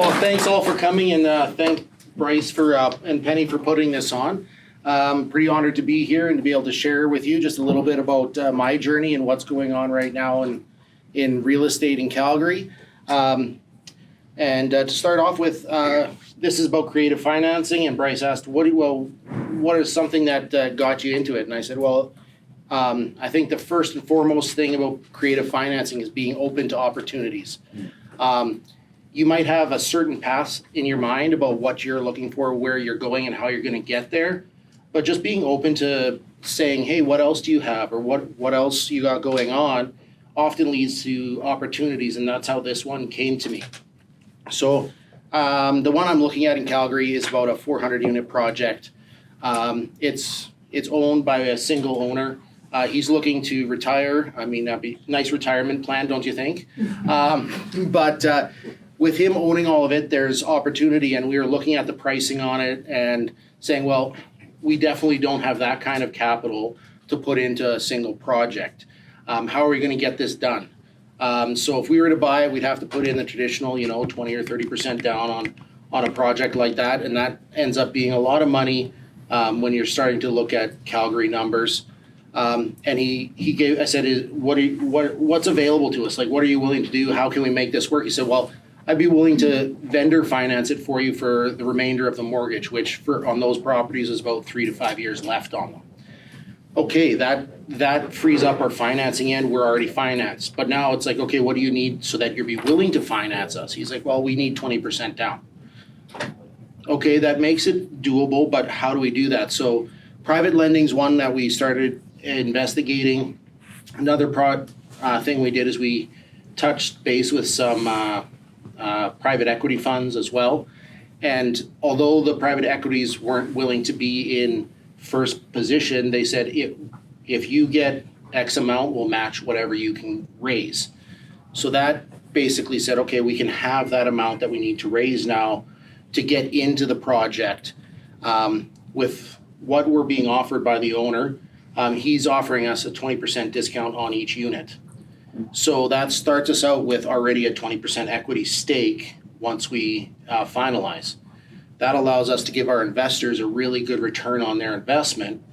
Well, thanks all for coming, and thank Bryce for and Penny for putting this on. Pretty honored to be here and to be able to share with you just a little bit about my journey and what's going on right now in real estate in Calgary. And to start off with, this is about creative financing, and Bryce asked, what is something that got you into it? And I said, well, I think the first and foremost thing about creative financing is being open to opportunities. You might have a certain path in your mind about what you're looking for, where you're going, and how you're going to get there. But just being open to saying, hey, what else do you have, or what else you got going on, often leads to opportunities, and that's how this one came to me. So the one I'm looking at in Calgary is about a 400-unit project. It's owned by a single owner. He's looking to retire. I mean, that'd be a nice retirement plan, don't you think? But with him owning all of it, there's opportunity, and we were looking at the pricing on it and saying, well, we definitely don't have that kind of capital to put into a single project. How are we going to get this done? So if we were to buy it, we'd have to put in the traditional, 20 or 30% down on a project like that, and that ends up being a lot of money when you're starting to look at Calgary numbers. And I said, what's available to us? Like, what are you willing to do? How can we make this work? He said, well, I'd be willing to vendor finance it for you for the remainder of the mortgage, which on those properties is about 3 to 5 years left on them. Okay, that frees up our financing end. We're already financed. But now it's like, okay, what do you need so that you'd be willing to finance us? He's like, well, we need 20% down. Okay, that makes it doable, but how do we do that? So private lending's one that we started investigating. Another thing we did is we touched base with some private equity funds as well. And although the private equities weren't willing to be in first position, they said, if you get X amount, we'll match whatever you can raise. So that basically said, okay, we can have that amount that we need to raise now to get into the project. With what we're being offered by the owner, he's offering us a 20% discount on each unit. So that starts us out with already a 20% equity stake once we finalize. That allows us to give our investors a really good return on their investment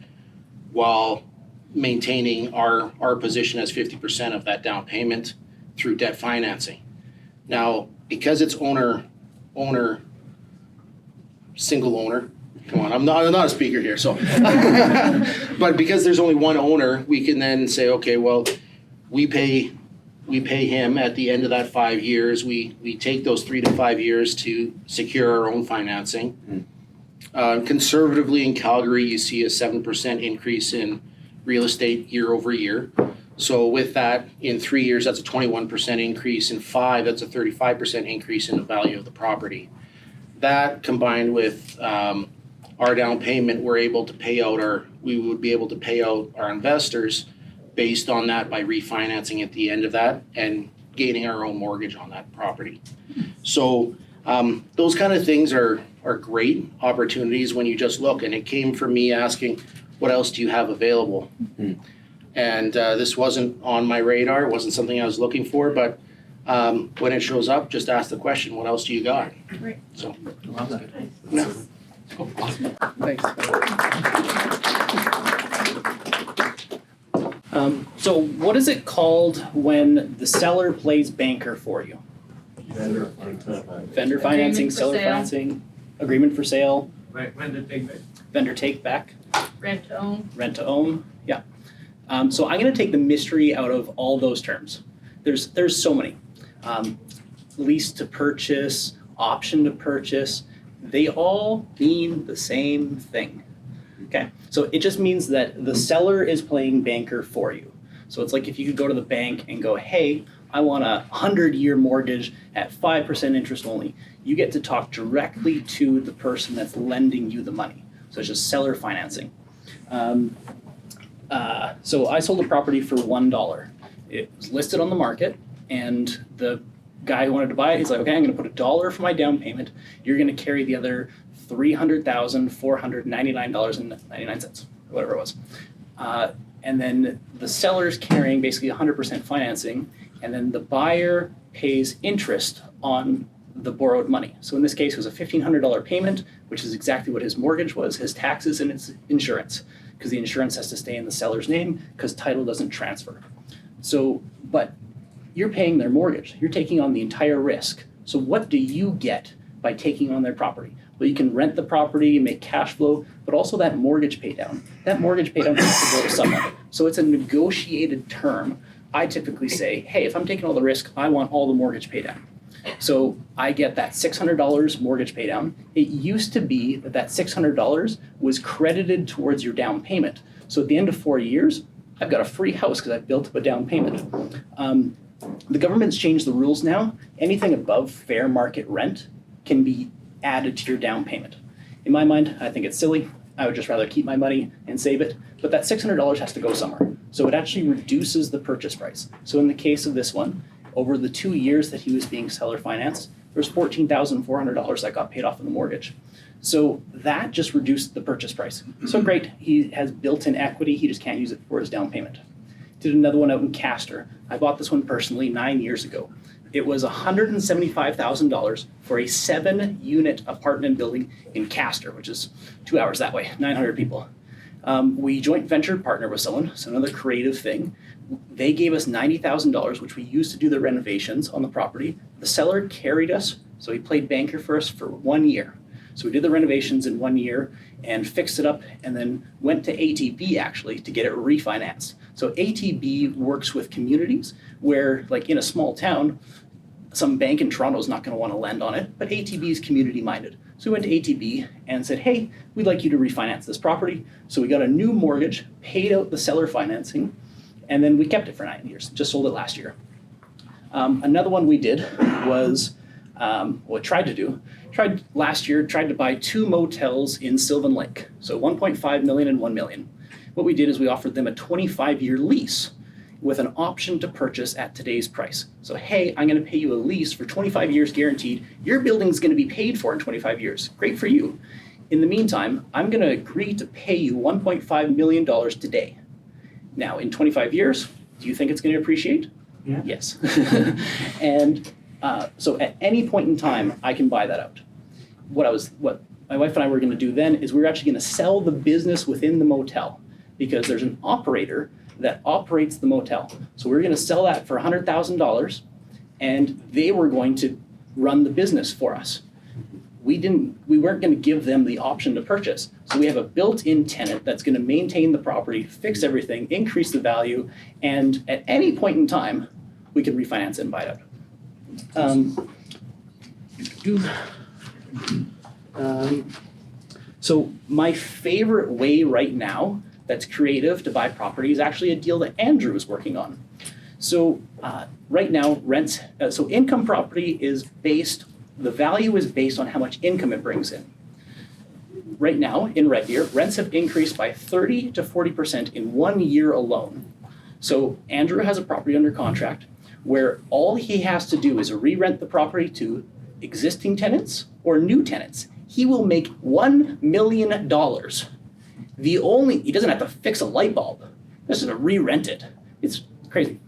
while maintaining our position as 50% of that down payment through debt financing. Now, because it's single owner, come on, I'm not a speaker here, so. But because there's only one owner, we can then say, okay, well, we pay him at the end of that 5 years. We take those 3 to 5 years to secure our own financing. Conservatively in Calgary, you see a 7% increase in real estate year over year. So with that, in 3 years, that's a 21% increase. In 5, that's a 35% increase in the value of the property. That combined with our down payment, we would be able to pay out our investors based on that by refinancing at the end of that and gaining our own mortgage on that property. So those kind of things are great opportunities when you just look. And it came from me asking, what else do you have available? Mm-hmm. And this wasn't on my radar. It wasn't something I was looking for. But when it shows up, just ask the question, what else do you got? Right. So, Love that. Yeah. Oh, awesome. Thanks. So what is it called when the seller plays banker for you? Vendor Financing, Agreement for seller sale. financing, agreement for sale, vendor take back. vendor take back, Rent to own. rent to own, yeah. So I'm gonna take the mystery out of all those terms. There's so many. Lease to purchase, option to purchase, they all mean the same thing. Okay, so it just means that the seller is playing banker for you. So it's like if you could go to the bank and go, hey, I want a 100-year mortgage at 5% interest only. You get to talk directly to the person that's lending you the money. So it's just seller financing. So I sold a property for $1. It was listed on the market, and the guy who wanted to buy it, he's like, okay, I'm gonna put $1 for my down payment. You're gonna carry the other $300,499.99, whatever it was. And then the seller's carrying basically 100% financing, and then the buyer pays interest on the borrowed money. So in this case, it was a $1,500 payment, which is exactly what his mortgage was, his taxes and his insurance, because the insurance has to stay in the seller's name because title doesn't transfer. So, but you're paying their mortgage. You're taking on the entire risk. So what do you get by taking on their property? Well, you can rent the property, make cash flow, but also that mortgage pay down. That mortgage pay down has to go to someone. So it's a negotiated term. I typically say, hey, if I'm taking all the risk, I want all the mortgage pay down. So I get that $600 mortgage pay down. It used to be that that $600 was credited towards your down payment. So at the end of 4 years, I've got a free house because I've built up a down payment. The government's changed the rules now. Anything above fair market rent can be added to your down payment. In my mind, I think it's silly. I would just rather keep my money and save it, but that $600 has to go somewhere. So it actually reduces the purchase price. So in the case of this one, over the 2 years that he was being seller financed, there was $14,400 that got paid off in the mortgage. So that just reduced the purchase price. So great, he has built-in equity, he just can't use it for his down payment. Did another one out in Castor. I bought this one personally 9 years ago. It was $175,000 for a 7-unit apartment building in Castor, which is 2 hours that way, 900 people. We joint venture partner with someone, so another creative thing. They gave us $90,000, which we used to do the renovations on the property. The seller carried us, so he played banker for us for 1 year. So we did the renovations in 1 year and fixed it up and then went to ATB actually to get it refinanced. So ATB works with communities where, like in a small town, some bank in Toronto is not going to want to lend on it, but ATB is community minded. So we went to ATB and said, hey, we'd like you to refinance this property. So we got a new mortgage, paid out the seller financing, and then we kept it for 9 years, just sold it last year. Another one we did was, tried to buy 2 motels in Sylvan Lake. So 1.5 million and 1 million. What we did is we offered them a 25-year lease with an option to purchase at today's price. So, hey, I'm gonna pay you a lease for 25 years guaranteed. Your building's gonna be paid for in 25 years. Great for you. In the meantime, I'm gonna agree to pay you $1.5 million today. Now, in 25 years, do you think it's gonna appreciate? Yeah. Yes. And so at any point in time, I can buy that out. What my wife and I were gonna do then is we were actually gonna sell the business within the motel because there's an operator that operates the motel. So we were gonna sell that for $100,000 and they were going to run the business for us. We weren't gonna give them the option to purchase. So we have a built-in tenant that's gonna maintain the property, fix everything, increase the value, and at any point in time, we can refinance it and buy it out. So my favorite way right now that's creative to buy property is actually a deal that Andrew is working on. So right now, rents, so income property is the value is based on how much income it brings in. Right now, in Red Deer, rents have increased by 30 to 40% in 1 year alone. So Andrew has a property under contract where all he has to do is re-rent the property to existing tenants or new tenants. He will make $1 million. He doesn't have to fix a light bulb. This is to re-rent it. It's crazy.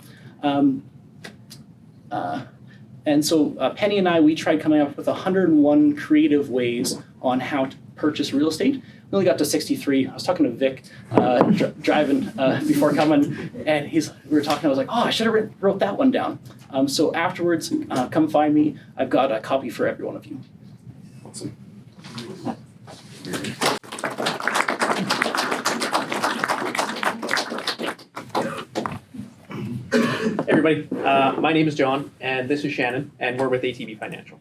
And so Penny and I, we tried coming up with 101 creative ways on how to purchase real estate. We only got to 63. I was talking to Vic driving before coming, and we were talking. I was like, oh, I should have wrote that one down. So afterwards, come find me. I've got a copy for every one of you. Awesome. Hey everybody, my name is John, and this is Shannon, and we're with ATB Financial.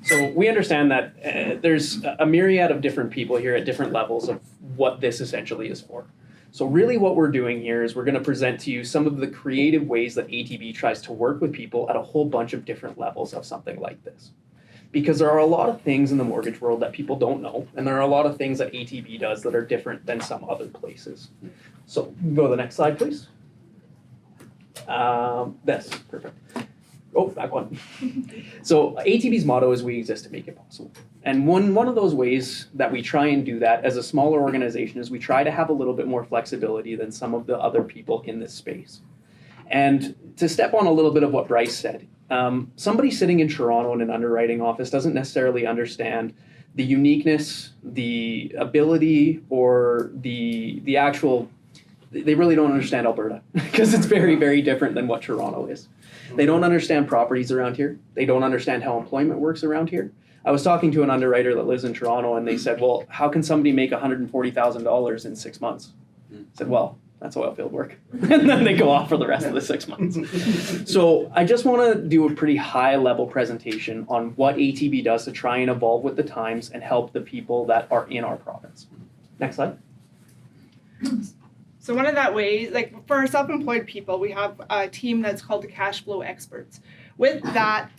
So we understand that there's a myriad of different people here at different levels of what this essentially is for. So really what we're doing here is we're going to present to you some of the creative ways that ATB tries to work with people at a whole bunch of different levels of something like this. Because there are a lot of things in the mortgage world that people don't know, and there are a lot of things that ATB does that are different than some other places. So go to the next slide, please. This, perfect. Oh, back one. So ATB's motto is we exist to make it possible. And one of those ways that we try and do that as a smaller organization is we try to have a little bit more flexibility than some of the other people in this space. And to step on a little bit of what Bryce said, somebody sitting in Toronto in an underwriting office doesn't necessarily understand the uniqueness, the ability, or the actual, they really don't understand Alberta because it's very, very different than what Toronto is. They don't understand properties around here. They don't understand how employment works around here. I was talking to an underwriter that lives in Toronto, and they said, well, how can somebody make $140,000 in 6 months? I said, well, that's oil field work. And then they go off for the rest of the 6 months. So I just want to do a pretty high level presentation on what ATB does to try and evolve with the times and help the people that are in our province. Next slide. So one of that ways, like for our self-employed people, we have a team that's called the cash flow experts. With that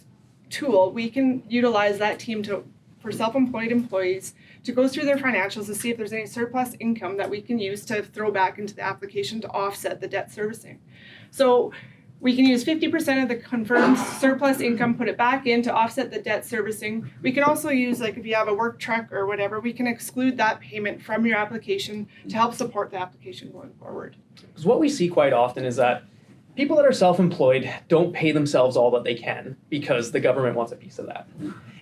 tool, we can utilize that team for self-employed employees to go through their financials to see if there's any surplus income that we can use to throw back into the application to offset the debt servicing. So we can use 50% of the confirmed surplus income, put it back in to offset the debt servicing. We can also use, like if you have a work truck or whatever, we can exclude that payment from your application to help support the application going forward. Because what we see quite often is that people that are self-employed don't pay themselves all that they can because the government wants a piece of that.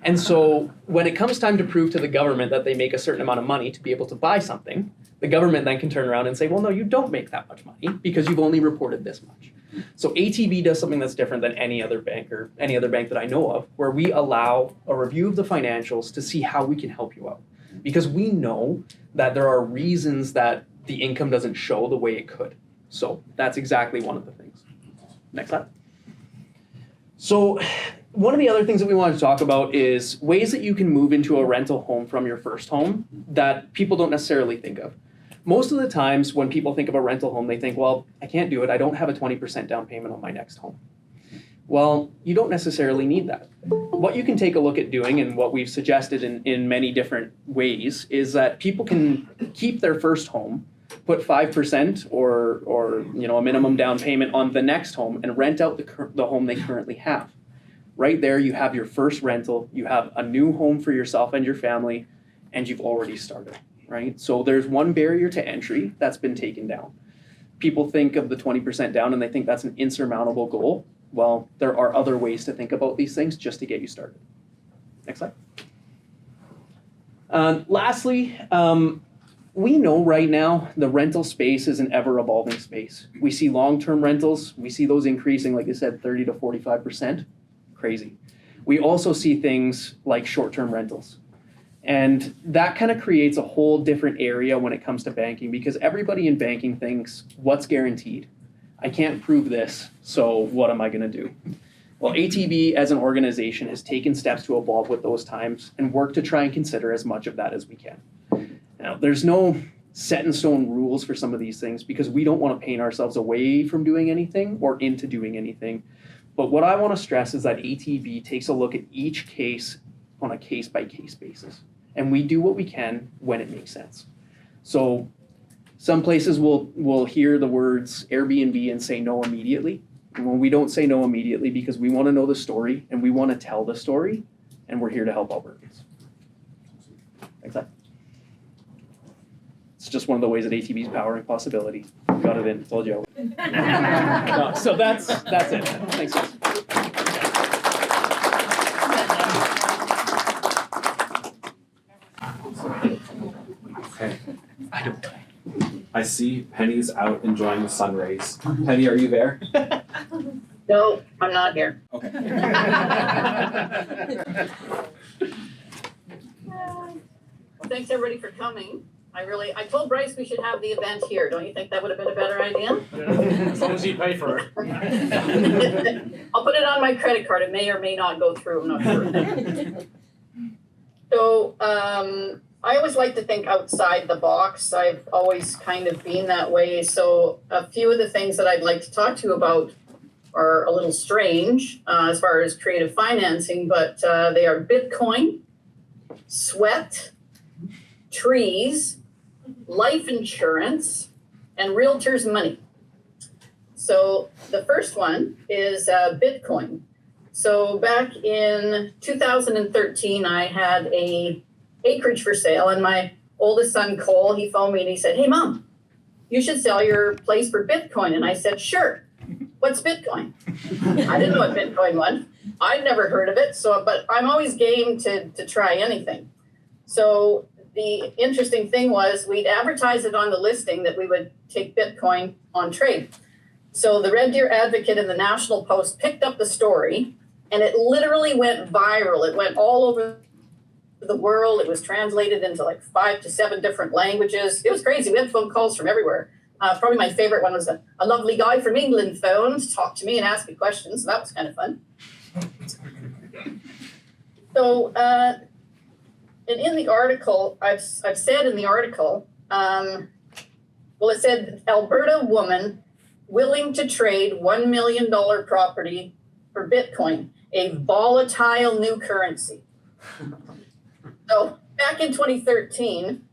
And so when it comes time to prove to the government that they make a certain amount of money to be able to buy something, the government then can turn around and say, well, no, you don't make that much money because you've only reported this much. So ATB does something that's different than any other bank or any other bank that I know of, where we allow a review of the financials to see how we can help you out. Because we know that there are reasons that the income doesn't show the way it could. So that's exactly one of the things. Next slide. So one of the other things that we want to talk about is ways that you can move into a rental home from your first home that people don't necessarily think of. Most of the times when people think of a rental home, they think, well, I can't do it. I don't have a 20% down payment on my next home. Well, you don't necessarily need that. What you can take a look at doing, and what we've suggested in many different ways, is that people can keep their first home, put 5% or a minimum down payment on the next home and rent out the home they currently have. Right there, you have your first rental, you have a new home for yourself and your family, and you've already started, right? So there's one barrier to entry that's been taken down. People think of the 20% down and they think that's an insurmountable goal. Well, there are other ways to think about these things just to get you started. Next slide. Lastly, we know right now the rental space is an ever-evolving space. We see long-term rentals. We see those increasing, like I said, 30 to 45%. Crazy. We also see things like short-term rentals. And that kind of creates a whole different area when it comes to banking, because everybody in banking thinks, what's guaranteed? I can't prove this, so what am I going to do? Well, ATB as an organization has taken steps to evolve with those times and work to try and consider as much of that as we can. Now, there's no set in stone rules for some of these things because we don't want to paint ourselves away from doing anything or into doing anything. But what I want to stress is that ATB takes a look at each case on a case-by-case basis. And we do what we can when it makes sense. So some places will hear the words Airbnb and say no immediately. Well, we don't say no immediately because we want to know the story and we want to tell the story, and we're here to help Albertans. Like that. It's just one of the ways that ATB is powering possibility. Got it in, told you. No, so that's it. Thanks, guys. Okay. I see Penny's out enjoying the sun rays. Penny, are you there? No, I'm not here. Okay. Well, thanks everybody for coming. I told Bryce we should have the event here. Don't you think that would have been a better idea? As long as you pay for it. I'll put it on my credit card. It may or may not go through, I'm not sure. So, I always like to think outside the box. I've always kind of been that way. So a few of the things that I'd like to talk to you about are a little strange as far as creative financing, but they are Bitcoin, sweat, trees, life insurance, and realtors' money. So the first one is Bitcoin. So back in 2013, I had a acreage for sale, and my oldest son, Cole, he phoned me and he said, "Hey, Mom, you should sell your place for Bitcoin." And I said, "Sure." what's Bitcoin? I didn't know what Bitcoin was. I'd never heard of it, but I'm always game to try anything. So the interesting thing was we'd advertise it on the listing that we would take Bitcoin on trade. So the Red Deer Advocate and the National Post picked up the story, and it literally went viral. It went all over the world. It was translated into like 5 to 7 different languages. It was crazy. We had phone calls from everywhere. Probably my favorite one was a lovely guy from England phoned to talk to me and ask me questions. So that was kind of fun. So, and in the article, I've said in the article, it said Alberta woman willing to trade $1 million property for Bitcoin, a volatile new currency. So back in 2013,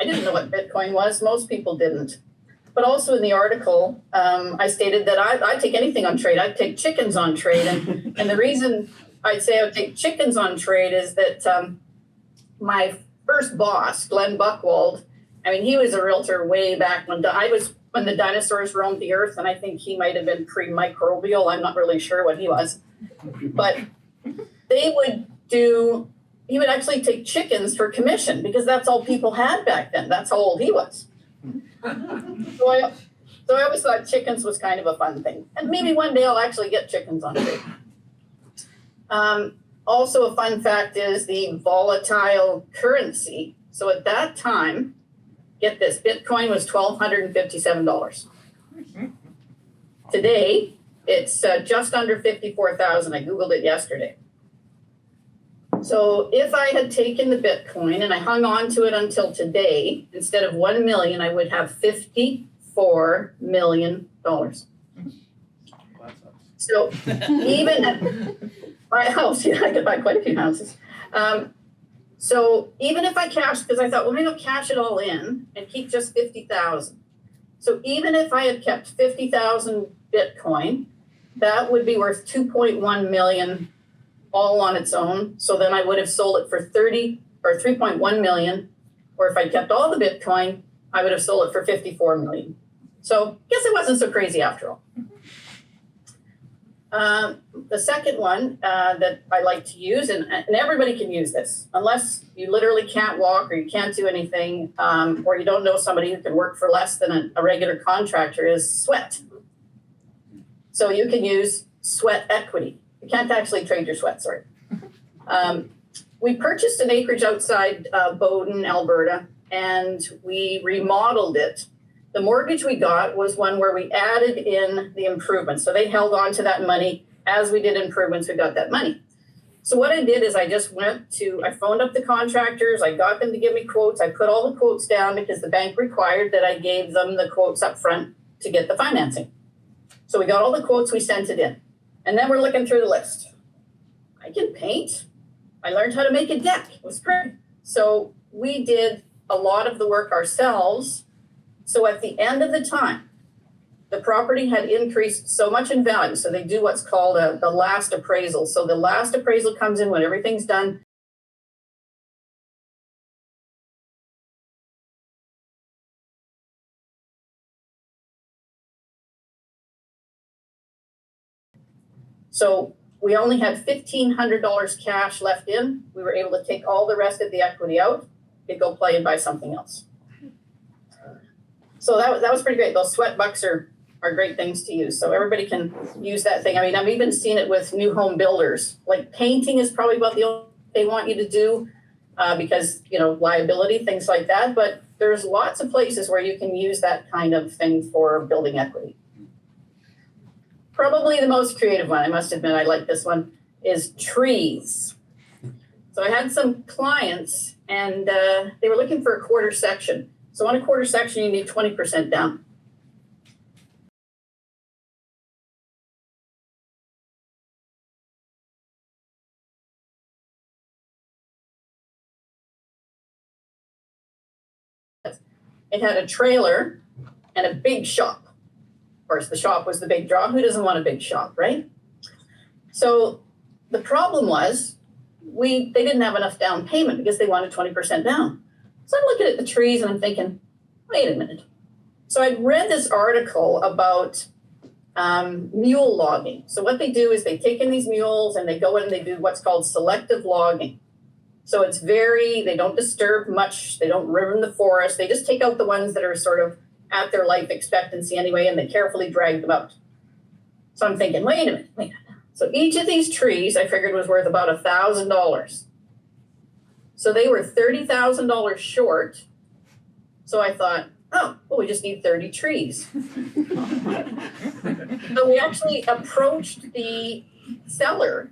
I didn't know what Bitcoin was. Most people didn't. But also in the article, I stated that I'd take anything on trade. I'd take chickens on trade. And the reason I'd say I would take chickens on trade is that my first boss, Glenn Buchwald, I mean, he was a realtor way back when when the dinosaurs roamed the earth, and I think he might have been pre-microbial. I'm not really sure what he was. But he would actually take chickens for commission because that's all people had back then. That's how old he was. So I always thought chickens was kind of a fun thing. And maybe one day I'll actually get chickens on trade. Also a fun fact is the volatile currency. So at that time, get this, Bitcoin was $1,257. Today, it's just under 54,000. I Googled it yesterday. So if I had taken the Bitcoin and I hung on to it until today, instead of 1 million, I would have $54 million. So even at my house, I could buy quite a few houses. So even if I cashed, because I thought, well, maybe I'll cash it all in and keep just 50,000. So even if I had kept 50,000 Bitcoin, that would be worth 2.1 million all on its own. So then I would have sold it for 3.1 million. Or if I kept all the Bitcoin, I would have sold it for 54 million. So I guess it wasn't so crazy after all. The second one that I like to use, and everybody can use this, unless you literally can't walk or you can't do anything, or you don't know somebody who can work for less than a regular contractor, is sweat. So you can use sweat equity. You can't actually trade your sweat, sorry. We purchased an acreage outside Bowden, Alberta, and we remodeled it. The mortgage we got was one where we added in the improvements. So they held on to that money. As we did improvements, we got that money. So what I did is I phoned up the contractors. I got them to give me quotes. I put all the quotes down because the bank required that I gave them the quotes up front to get the financing. So we got all the quotes, we sent it in. And then we're looking through the list. I can paint. I learned how to make a deck. It was great. So we did a lot of the work ourselves. So at the end of the time, the property had increased so much in value. So they do what's called the last appraisal. So the last appraisal comes in when everything's done. So we only had $1,500 cash left in. We were able to take all the rest of the equity out and go play and buy something else. So that was pretty great. Those sweat bucks are great things to use. So everybody can use that thing. I mean, I've even seen it with new home builders. Like painting is probably about the only thing they want you to do because, liability, things like that. But there's lots of places where you can use that kind of thing for building equity. Probably the most creative one, I must admit, I like this one, is trees. So I had some clients and they were looking for a quarter section. So on a quarter section, you need 20% down. It had a trailer and a big shop. Of course, the shop was the big draw. Who doesn't want a big shop, right? So the problem was they didn't have enough down payment because they wanted 20% down. So I'm looking at the trees and I'm thinking, wait a minute. So I'd read this article about mule logging. So what they do is they take in these mules and they go in and they do what's called selective logging. So it's they don't disturb much, they don't ruin the forest, they just take out the ones that are sort of at their life expectancy anyway, and they carefully drag them out. So I'm thinking, wait a minute. So each of these trees I figured was worth about $1,000. So they were $30,000 short. So I thought, oh, well, we just need 30 trees. So we actually approached the seller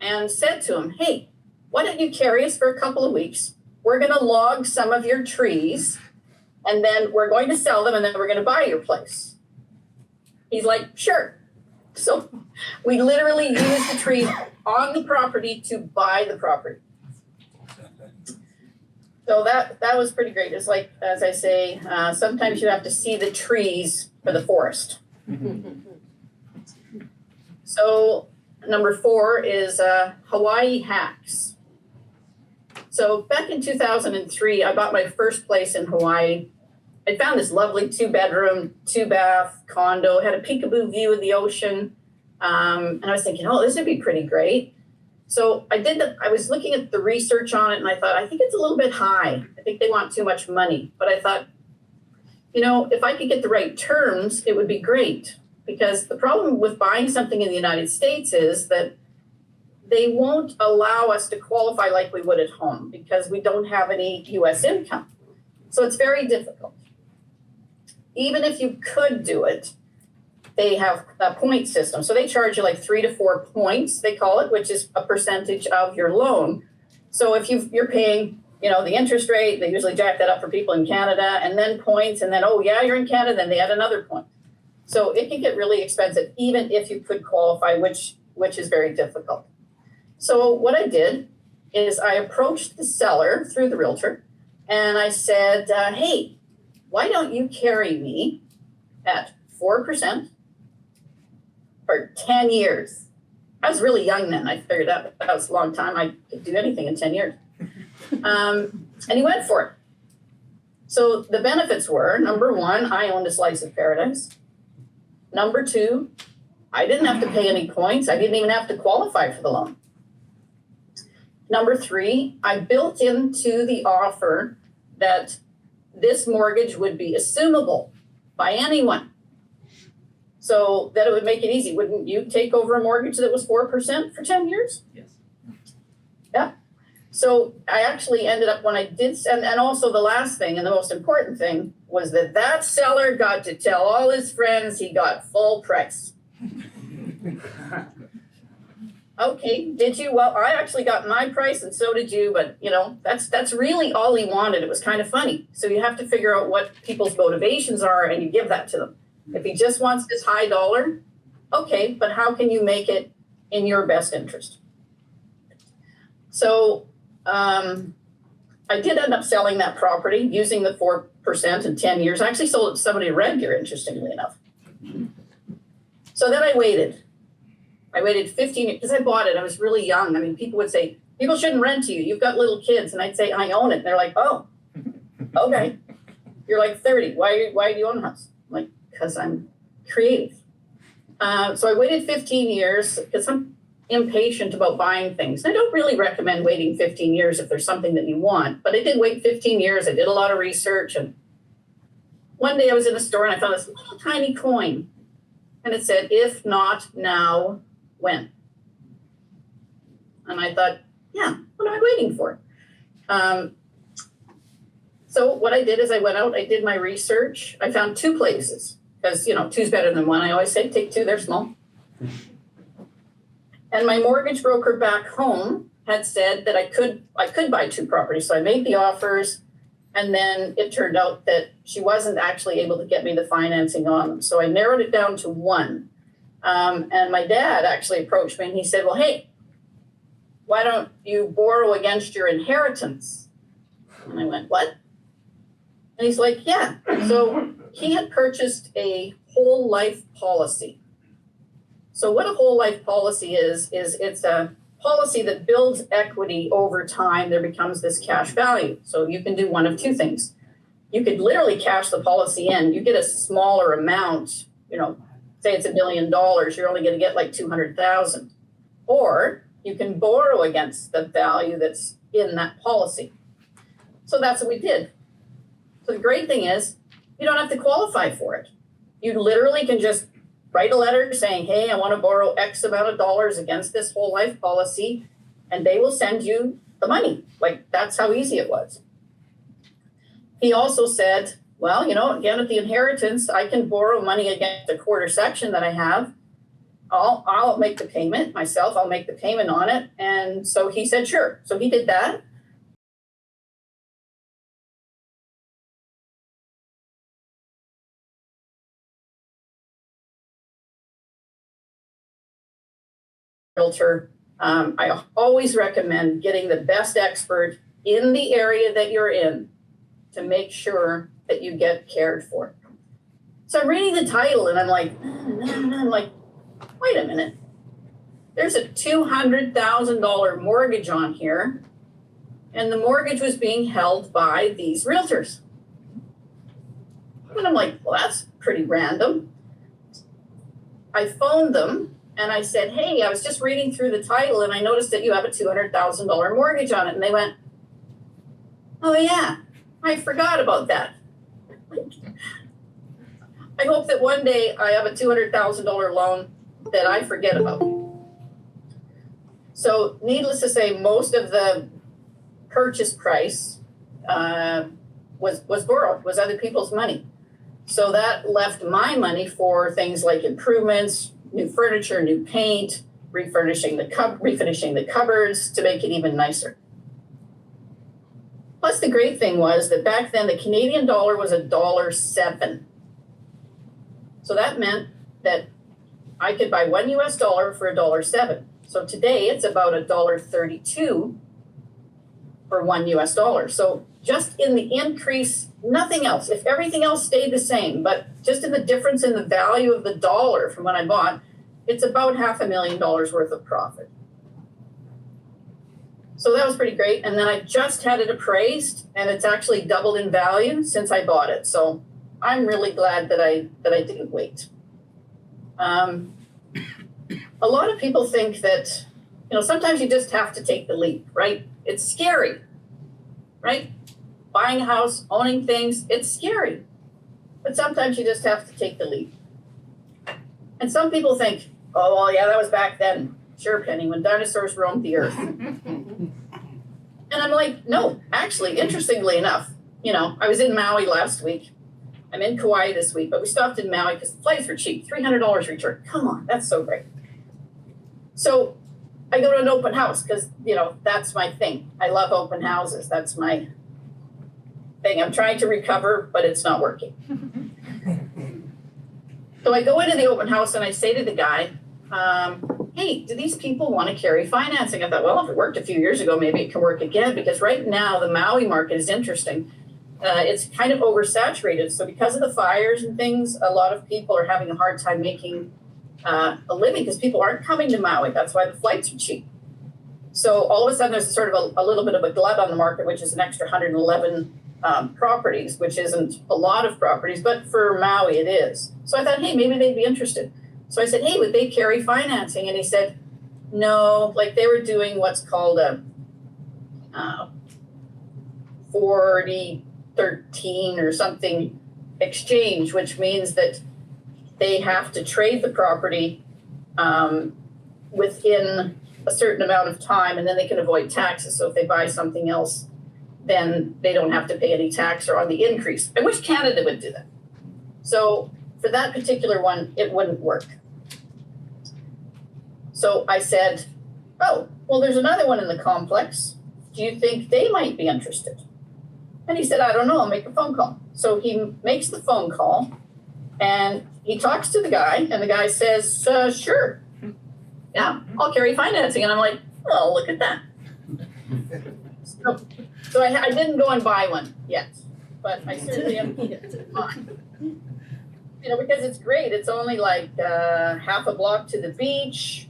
and said to him, hey, why don't you carry us for a couple of weeks? We're going to log some of your trees, and then we're going to sell them, and then we're going to buy your place. He's like, sure. So we literally used the trees on the property to buy the property. So that was pretty great. It's like, as I say, sometimes you have to see the trees for the forest. So number 4 is Hawaii hacks. So back in 2003, I bought my first place in Hawaii. I found this lovely 2-bedroom, 2-bath condo, had a peekaboo view of the ocean. And I was thinking, oh, this would be pretty great. So I was looking at the research on it and I thought, I think it's a little bit high. I think they want too much money. But I thought, if I could get the right terms, it would be great. Because the problem with buying something in the United States is that they won't allow us to qualify like we would at home because we don't have any US income. So it's very difficult. Even if you could do it, they have a point system. So they charge you like 3 to 4 points, they call it, which is a percentage of your loan. So if you're paying, the interest rate, they usually jack that up for people in Canada, and then points, and then, oh yeah, you're in Canada, then they add another point. So it can get really expensive, even if you could qualify, which is very difficult. So what I did is I approached the seller through the realtor, and I said, hey, why don't you carry me at 4% for 10 years? I was really young then. I figured that was a long time. I could do anything in 10 years. And he went for it. So the benefits were, number 1, I owned a slice of paradise. Number 2, I didn't have to pay any points. I didn't even have to qualify for the loan. Number 3, I built into the offer that this mortgage would be assumable by anyone. So that it would make it easy. Wouldn't you take over a mortgage that was 4% for 10 years? Yes. Yeah. So I actually ended up when I did, and also the last thing and the most important thing was that seller got to tell all his friends he got full price. Okay, did you? Well, I actually got my price and so did you, but that's really all he wanted. It was kind of funny. So you have to figure out what people's motivations are and you give that to them. If he just wants this high dollar, okay, but how can you make it in your best interest? So I did end up selling that property using the 4% in 10 years. I actually sold it to somebody in Red Deer, interestingly enough. So then I waited 15 years because I bought it. I was really young. I mean, people would say, people shouldn't rent to you. You've got little kids. And I'd say, I own it. And they're like, oh, okay. You're like 30. Why do you own a house? I'm like, because I'm creative. So I waited 15 years because I'm impatient about buying things. I don't really recommend waiting 15 years if there's something that you want. But I did wait 15 years. I did a lot of research. And one day I was in a store and I found this little tiny coin. And it said, if not now, when? And I thought, yeah, what am I waiting for? So what I did is I went out, I did my research. I found 2 places because, 2's better than 1. I always say take 2, they're small. And my mortgage broker back home had said that I could buy 2 properties. So I made the offers. And then it turned out that she wasn't actually able to get me the financing on them. So I narrowed it down to 1. And my dad actually approached me and he said, well, hey, why don't you borrow against your inheritance? And I went, what? And he's like, yeah. So he had purchased a whole life policy. So what a whole life policy is it's a policy that builds equity over time. There becomes this cash value. So you can do one of 2 things. You could literally cash the policy in. You get a smaller amount, say it's $1 million, you're only gonna get like 200,000. Or you can borrow against the value that's in that policy. So that's what we did. So the great thing is, you don't have to qualify for it. You literally can just write a letter saying, hey, I want to borrow X amount of dollars against this whole life policy, and they will send you the money. Like, that's how easy it was. He also said, well, you know, again, with the inheritance, I can borrow money against a quarter section that I have. I'll make the payment myself. I'll make the payment on it. And so he said, sure. So he did that. Realtor, I always recommend getting the best expert in the area that you're in to make sure that you get cared for. So I'm reading the title and I'm like, wait a minute. There's a $200,000 mortgage on here, and the mortgage was being held by these realtors. And I'm like, well, that's pretty random. I phoned them and I said, hey, I was just reading through the title and I noticed that you have a $200,000 mortgage on it. And they went, oh yeah, I forgot about that. I hope that one day I have a $200,000 loan that I forget about. So needless to say, most of the purchase price was borrowed, was other people's money. So that left my money for things like improvements, new furniture, new paint, refinishing the cupboards to make it even nicer. Plus the great thing was that back then the Canadian dollar was $1.07. So that meant that I could buy $1 US for $1.07. So today it's about $1.32 for $1 US. So just in the increase, nothing else. If everything else stayed the same, but just in the difference in the value of the dollar from when I bought, it's about $500,000 worth of profit. So that was pretty great. And then I just had it appraised and it's actually doubled in value since I bought it. So I'm really glad that I didn't wait. A lot of people think that, you know, sometimes you just have to take the leap, right? It's scary, right? Buying a house, owning things, it's scary. But sometimes you just have to take the leap. And some people think, oh, well, yeah, that was back then. Sure, Penny, when dinosaurs roamed the earth. And I'm like, no, actually, interestingly enough, you know, I was in Maui last week. I'm in Kauai this week, but we stopped in Maui because the flights were cheap, $300 return. Come on, that's so great. So I go to an open house because, you know, that's my thing. I love open houses. That's my thing. I'm trying to recover, but it's not working. So I go into the open house and I say to the guy, hey, do these people want to carry financing? I thought, well, if it worked a few years ago, maybe it can work again, because right now the Maui market is interesting. It's kind of oversaturated. So because of the fires and things, a lot of people are having a hard time making a living because people aren't coming to Maui. That's why the flights are cheap. So all of a sudden there's sort of a little bit of a glut on the market, which is an extra 111 properties, which isn't a lot of properties, but for Maui it is. So I thought, hey, maybe they'd be interested. So I said, hey, would they carry financing? And he said, no, like they were doing what's called a 40-13 or something exchange, which means that they have to trade the property within a certain amount of time, and then they can avoid taxes. So if they buy something else, then they don't have to pay any tax or on the increase. I wish Canada would do that. So for that particular one, it wouldn't work. So I said, oh, well, there's another one in the complex. Do you think they might be interested? And he said, I don't know, I'll make a phone call. So he makes the phone call and he talks to the guy, and the guy says, sure. Yeah, I'll carry financing. And I'm like, oh, look at that. So I didn't go and buy one yet, but I certainly am fine. You know, because it's great. It's only like half a block to the beach.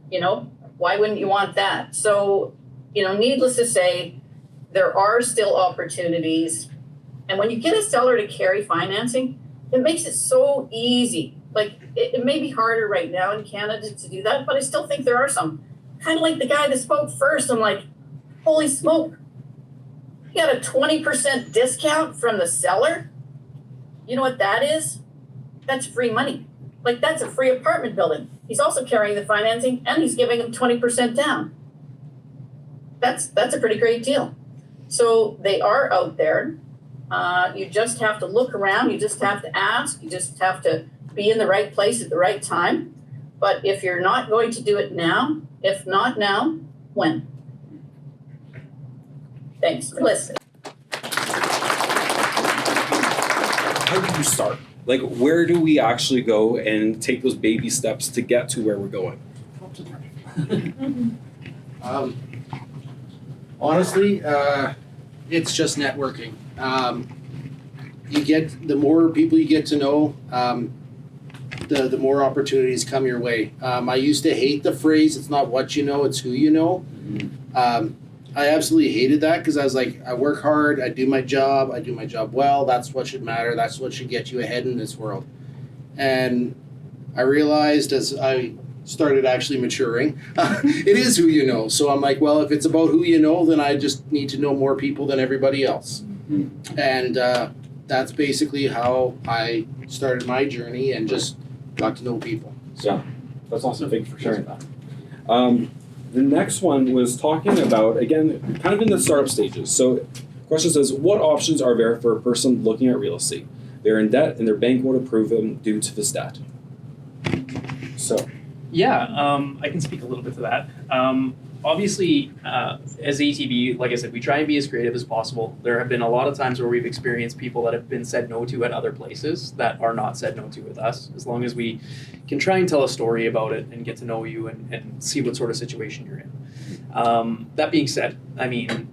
You know, why wouldn't you want that? So, you know, needless to say, there are still opportunities. And when you get a seller to carry financing, it makes it so easy Like, it may be harder right now in Canada to do that, but I still think there are some. Kind of like the guy that spoke first, I'm like, holy smoke. You got a 20% discount from the seller? You know what that is? That's free money. Like, that's a free apartment building. He's also carrying the financing and he's giving him 20% down. That's a pretty great deal. So they are out there. You just have to look around. You just have to ask. You just have to be in the right place at the right time. But if you're not going to do it now, if not now, when? Thanks for listening. How do you start? Like, where do we actually go and take those baby steps to get to where we're going? Honestly, it's just networking. The more people you get to know, the more opportunities come your way. I used to hate the phrase, it's not what you know, it's who you know. I absolutely hated that because I was like, I work hard, I do my job well, that's what should matter, that's what should get you ahead in this world. And I realized as I started actually maturing, it is who you know. So I'm like, well, if it's about who you know, then I just need to know more people than everybody else. And that's basically how I started my journey and just got to know people. So that's awesome. Thank you for sharing that. The next one was talking about, again, kind of in the startup stages. So question says, what options are there for a person looking at real estate? They're in debt and their bank won't approve them due to this debt. So. Yeah, I can speak a little bit to that. Obviously, as ATB, like I said, we try and be as creative as possible. There have been a lot of times where we've experienced people that have been said no to at other places that are not said no to with us, as long as we can try and tell a story about it and get to know you and see what sort of situation you're in. That being said, I mean,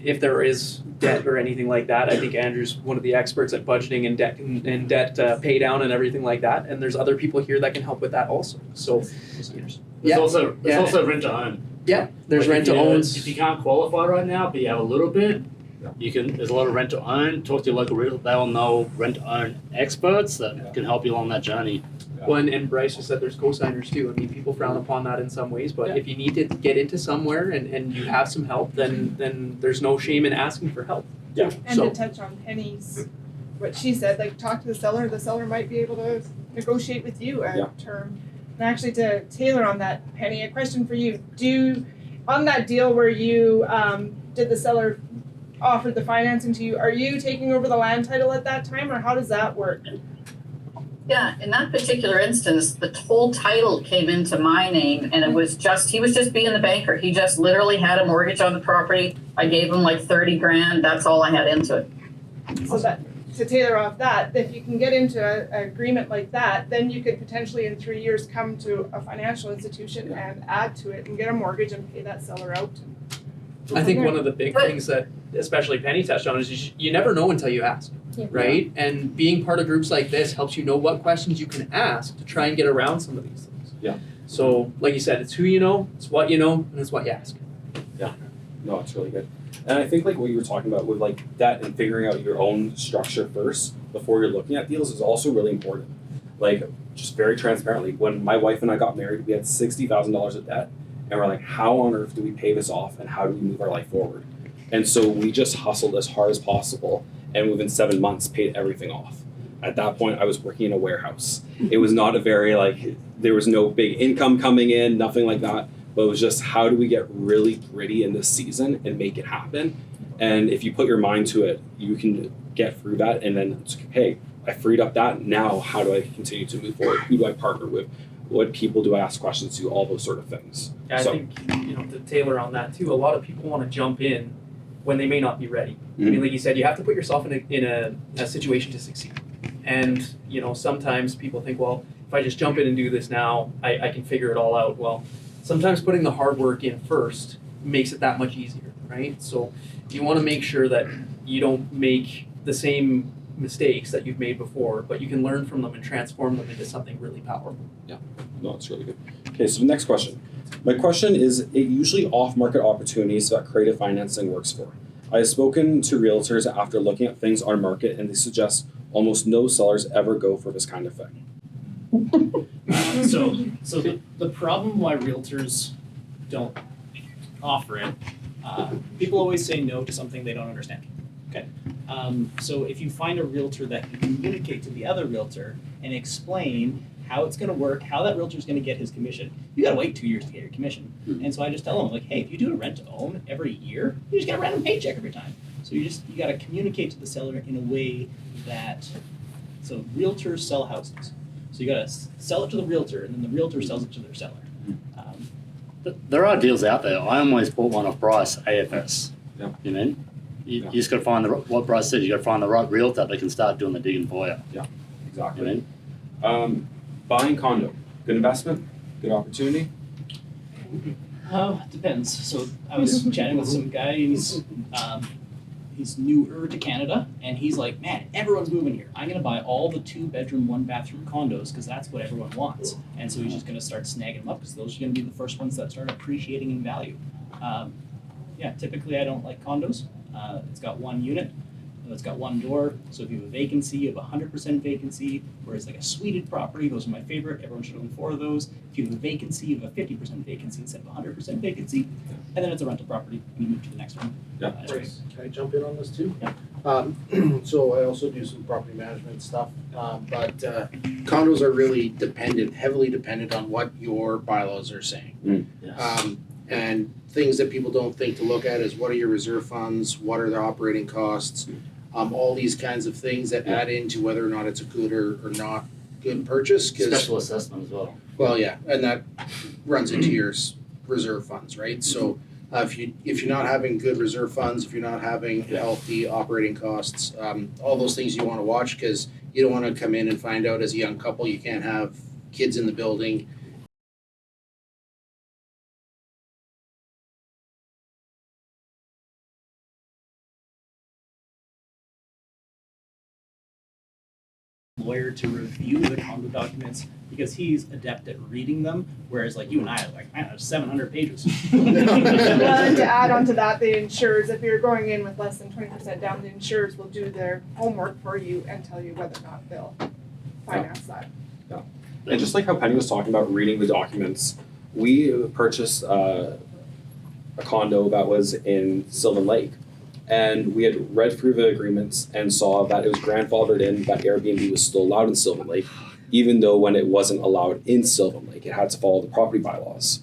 if there is debt or anything like that, I think Andrew's one of the experts at budgeting and debt pay down and everything like that. And there's other people here that can help with that also. So, There's also rent to own. Yeah, there's Like rent to owns. If you can't qualify right now, but you have a little bit, you can. There's a lot of rent to own. Talk to your local realtor; they will know rent to own experts that can help you along that journey. Well, and Bryce just said there's co-signers too. I mean, people frown upon that in some ways, but if you need to get into somewhere and you have some help, then there's no shame in asking for help. Yeah. And to touch on Penny's, what she said, like talk to the seller might be able to negotiate with you a term. And actually to Taylor on that, Penny, a question for you. On that deal where you did the seller offered the financing to you, are you taking over the land title at that time or how does that work? Yeah, in that particular instance, the whole title came into my name and he was just being the banker. He just literally had a mortgage on the property. I gave him like 30 grand. That's all I had into it. So that, to tailor off that, if you can get into an agreement like that, then you could potentially in 3 years come to a financial institution and add to it and get a mortgage and pay that seller out. I think one of the big things that especially Penny touched on is you never know until you ask, right? And being part of groups like this helps you know what questions you can ask to try and get around some of these things. Yeah. So, like you said, it's who you know, it's what you know, and it's what you ask. Yeah. No, it's really good. And I think like what you were talking about with like debt and figuring out your own structure first before you're looking at deals is also really important. Like, just very transparently, when my wife and I got married, we had $60,000 of debt. And we're like, how on earth do we pay this off and how do we move our life forward? And so we just hustled as hard as possible and within 7 months paid everything off. At that point, I was working in a warehouse. It was not a very there was no big income coming in, nothing like that. But it was just how do we get really gritty in this season and make it happen? And if you put your mind to it, you can get through that. And then it's, hey, I freed up that. Now how do I continue to move forward? Who do I partner with? What people do I ask questions to? All those sort of things. I think, to tailor on that too, a lot of people want to jump in when they may not be ready. I mean, like you said, you have to put yourself in a situation to succeed. And, sometimes people think, well, if I just jump in and do this now, I can figure it all out. Well, sometimes putting the hard work in first makes it that much easier, right? So you want to make sure that you don't make the same mistakes that you've made before, but you can learn from them and transform them into something really powerful. Yeah, no, it's really good. Okay, so the next question. My question is, it usually off-market opportunities that creative financing works for. I have spoken to realtors after looking at things on market and they suggest almost no sellers ever go for this kind of thing. So the problem why realtors don't offer it, people always say no to something they don't understand. Okay, so if you find a realtor that can communicate to the other realtor and explain how it's going to work, how that realtor is going to get his commission, you got to wait 2 years to get your commission. And so I just tell them like, hey, if you do a rent to own every year, you just get a random paycheck every time. So you got to communicate to the seller in a way that, so realtors sell houses. So you got to sell it to the realtor, and then the realtor sells it to their seller. There are deals out there. I almost bought one off Bryce, AFS. Yeah. You mean? You just got to find what Bryce said. You got to find the right realtor that can start doing the digging for you. You Exactly. mean? Buying condo, good investment, good opportunity. Depends. So I was chatting with some guy, and he's newer to Canada, and he's like, man, everyone's moving here. I'm gonna buy all the 2-bedroom, 1-bathroom condos because that's what everyone wants. And so he's just gonna start snagging them up because those are gonna be the first ones that start appreciating in value. Typically I don't like condos. It's got one unit. It's got one door, so if you have a vacancy, you have 100% vacancy, whereas like a suited property, those are my favorite, everyone should own 4 of those. If you have a vacancy, you have a 50% vacancy instead of 100% vacancy, and then it's a rental property, and you move to the next one. That's right. Can I jump in on this too? Yeah. So I also do some property management stuff, but condos are really heavily dependent on what your bylaws are saying. Yes. And things that people don't think to look at is what are your reserve funds, what are the operating costs, all these kinds of things that add into whether or not it's a good or not good purchase. Special assessment as well. Well, yeah, and that runs into your reserve funds, right? So if you're not having good reserve funds, if you're not having healthy operating costs, all those things you want to watch because you don't want to come in and find out as a young couple you can't have kids in the building. Lawyer to review the condo documents because he's adept at reading them, whereas like you and I are like, man, there's 700 pages. Well, and to add on to that, the insurers, if you're going in with less than 20% down, the insurers will do their homework for you and tell you whether or not they'll finance that. And just like how Penny was talking about reading the documents, we purchased a condo that was in Sylvan Lake. And we had read through the agreements and saw that it was grandfathered in that Airbnb was still allowed in Sylvan Lake, even though when it wasn't allowed in Sylvan Lake, it had to follow the property bylaws.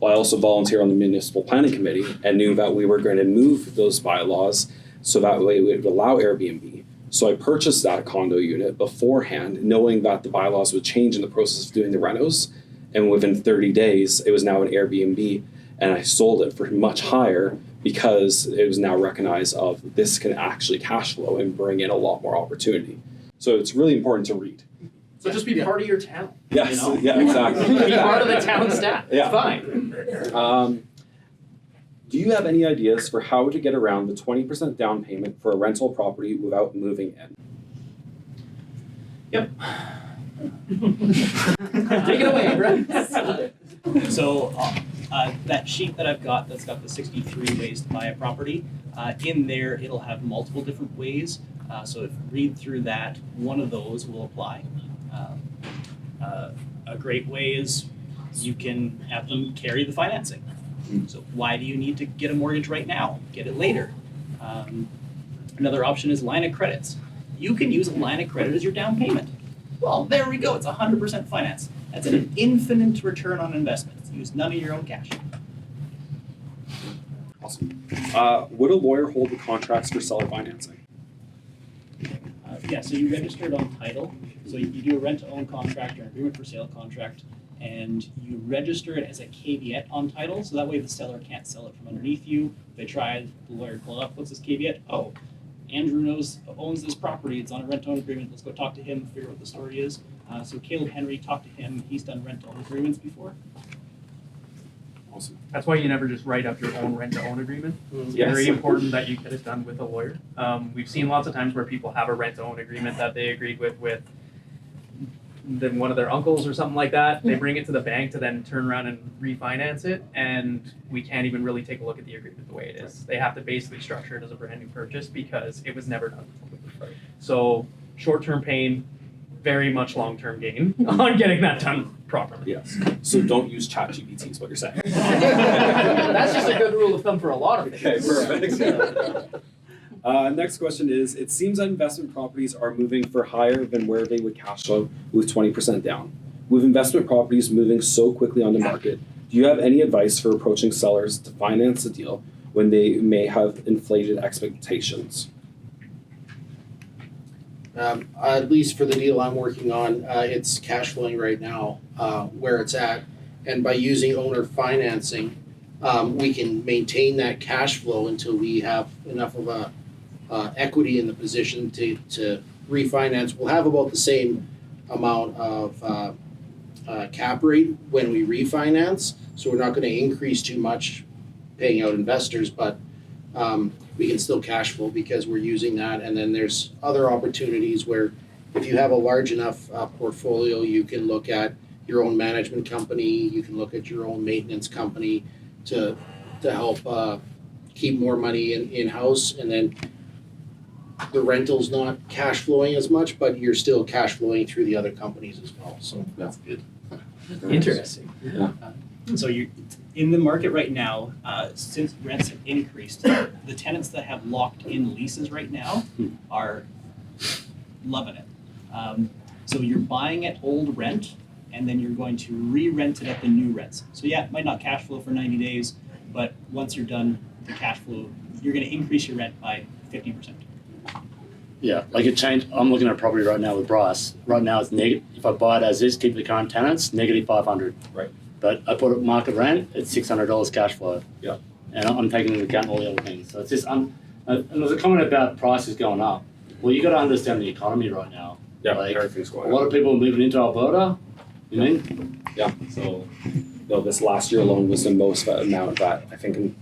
Well, I also volunteer on the municipal planning committee and knew that we were going to move those bylaws so that way it would allow Airbnb. So I purchased that condo unit beforehand, knowing that the bylaws would change in the process of doing the renos. And within 30 days, it was now an Airbnb, and I sold it for much higher because it was now recognized of this can actually cash flow and bring in a lot more opportunity. So it's really important to read. So just be part of your town. Yes, You know? yeah, exactly. Be part of the town staff. It's Yeah. fine. Do you have any ideas for how to get around the 20% down payment for a rental property without moving in? Yep. Take it away, Brett. So that sheet that I've got that's got the 63 ways to buy a property, in there it'll have multiple different ways. So if you read through that, one of those will apply. A great way is you can have them carry the financing. So why do you need to get a mortgage right now? Get it later. Another option is line of credits. You can use a line of credit as your down payment. Well, there we go. It's 100% finance. That's an infinite return on investment. Use none of your own cash. Awesome. Would a lawyer hold the contracts for seller financing? So you registered on title. So you do a rent-to-own contract or an agreement for sale contract, and you register it as a caveat on title. So that way the seller can't sell it from underneath you. If they try, the lawyer pull up. What's this caveat? Oh, Andrew owns this property. It's on a rent-to-own agreement. Let's go talk to him, figure out what the story is. So Caleb Henry, talk to him. He's done rent-to-own agreements before. Awesome. That's why you never just write up your own rent-to-own agreement. It's Yes. very important that you get it done with a lawyer. We've seen lots of times where people have a rent-to-own agreement that they agreed with then one of their uncles or something like that. They bring it to the bank to then turn around and refinance it, and we can't even really take a look at the agreement the way it is. They have to basically structure it as a brand new purchase because it was never done before. So short-term pain, very much long-term gain on getting that done properly. Yes. So don't use ChatGPT is what you're saying. That's just a good rule of thumb for a lot of Okay, things. perfect. Next question is, it seems that investment properties are moving for higher than where they would cash flow with 20% down. With investment properties moving so quickly on the market, do you have any advice for approaching sellers to finance a deal when they may have inflated expectations? At least for the deal I'm working on, it's cash flowing right now, where it's at. And by using owner financing, we can maintain that cash flow until we have enough of a equity in the position to refinance. We'll have about the same amount of cap rate when we refinance, so we're not going to increase too much paying out investors, but we can still cash flow because we're using that. And then there's other opportunities where if you have a large enough portfolio, you can look at your own management company, you can look at your own maintenance company to help keep more money in-house. And then the rental's not cash flowing as much, but you're still cash flowing through the other companies as well, so that's good. Interesting. So you're in the market right now, since rents have increased, the tenants that have locked in leases right now are loving it. So you're buying at old rent, and then you're going to re-rent it at the new rents. So yeah, it might not cash flow for 90 days, but once you're done the cash flow, you're going to increase your rent by 50%. Yeah, like it changed. I'm looking at a property right now with Bryce. Right now it's negative. If I buy it as is, keep the current tenants, negative 500. Right. But I put it market rent, it's $600 cash flow. Yeah. And I'm taking into account all the other things. So it's just, and there's a comment about prices going up. Well, you got to understand the economy right now. Yeah, Like, everything's A going lot on. of people are moving into Alberta. You mean? Yeah, so this last year alone was the most amount that I think in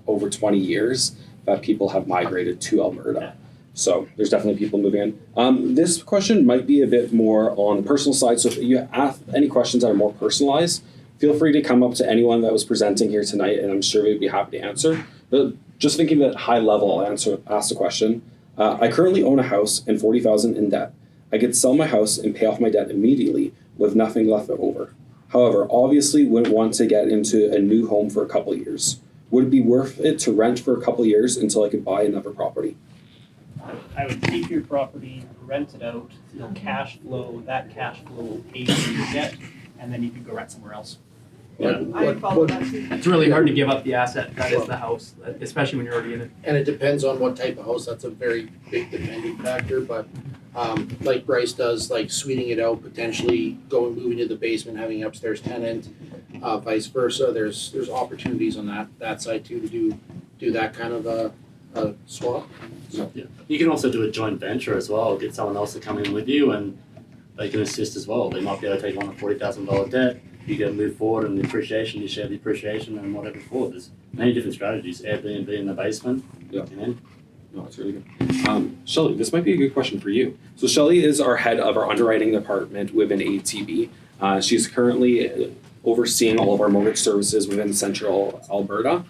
over 20 years that people have migrated to Alberta. So there's definitely people moving in. This question might be a bit more on the personal side. So if you ask any questions that are more personalized, feel free to come up to anyone that was presenting here tonight, and I'm sure they'd be happy to answer. But just thinking at high level, I'll ask the question. I currently own a house and $40,000 in debt. I could sell my house and pay off my debt immediately with nothing left over. However, obviously wouldn't want to get into a new home for a couple of years. Would it be worth it to rent for a couple of years until I could buy another property? I would keep your property, rent it out, you'll cash flow, that cash flow will pay for your debt, and then you can go rent somewhere else. I would follow that too. It's really hard to give up the asset that is the house, especially when you're already in it. And it depends on what type of house. That's a very big depending factor, but like Bryce does, like suiting it out, potentially moving to the basement, having upstairs tenant, vice versa. There's opportunities on that side too to do that kind of a swap. So. Yeah. You can also do a joint venture as well. Get someone else to come in with you, and they can assist as well. They might be able to take on a $40,000 debt. You can move forward in the appreciation. You share the appreciation and whatever forward. There's many different strategies. Airbnb in the basement. Yeah. You know? No, it's really good. Shelley, this might be a good question for you. So Shelley is our head of our underwriting department within ATB. She's currently overseeing all of our mortgage services within Central Alberta.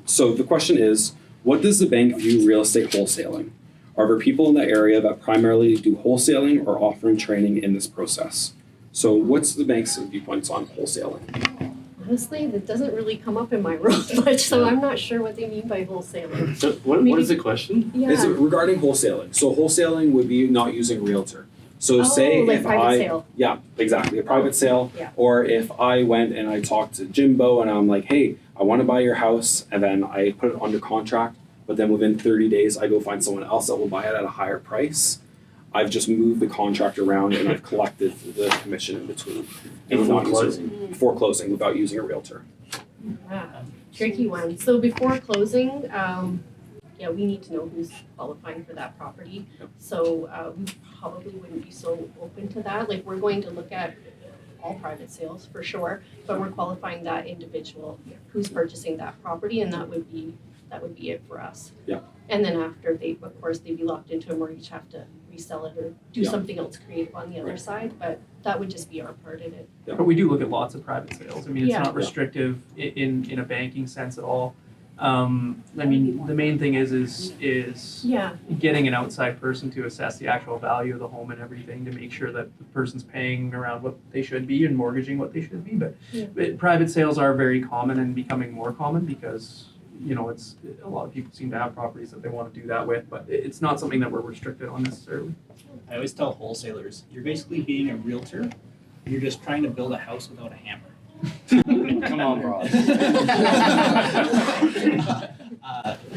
So the question is, what does the bank view real estate wholesaling? Are there people in the area that primarily do wholesaling or offering training in this process? So what's the bank's viewpoints on wholesaling? Honestly, that doesn't really come up in my role much, so I'm not sure what they mean by wholesaling. So what is the question? It's Yeah. regarding wholesaling. So wholesaling would be not using a realtor. So say like if private sale. Yeah, exactly, a private sale. Yeah. Or if I went and I talked to Jimbo and I'm like, hey, I want to buy your house, and then I put it under contract, but then within 30 days I go find someone else that will buy it at a higher price. I've just moved the contract around and I've collected the commission in between. And Before without using- before closing, without using a realtor. Tricky one. So before closing, we need to know who's qualifying for that property. Yep. So we probably wouldn't be so open to that. Like, we're going to look at all private sales for sure, but we're qualifying that individual who's purchasing that property, and that would be it for us. Yeah. And then after they'd be locked into a mortgage, have to resell it or do Yeah. something else creative on the other side, but that would just be our part in it. But we do look at lots of private sales. I mean, it's Yeah. not restrictive in a banking sense at all. I mean, the main thing is Yeah. getting an outside person to assess the actual value of the home and everything to make sure that the person's paying around what they should be and mortgaging what they should be. But private sales are very common and becoming more common because, you know, it's a lot of people seem to have properties that they want to do that with, but it's not something that we're restricted on necessarily. I always tell wholesalers, you're basically being a realtor. You're just trying to build a house without a hammer. Come on, bro.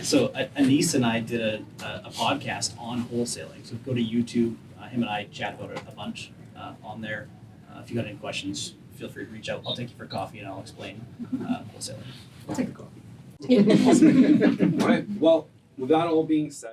So Anise and I did a podcast on wholesaling. So go to YouTube. Him and I chat about it a bunch on there. If you got any questions, feel free to reach out. I'll take you for coffee and I'll explain wholesaling. I'll take a coffee. All right. Well, with that all being said.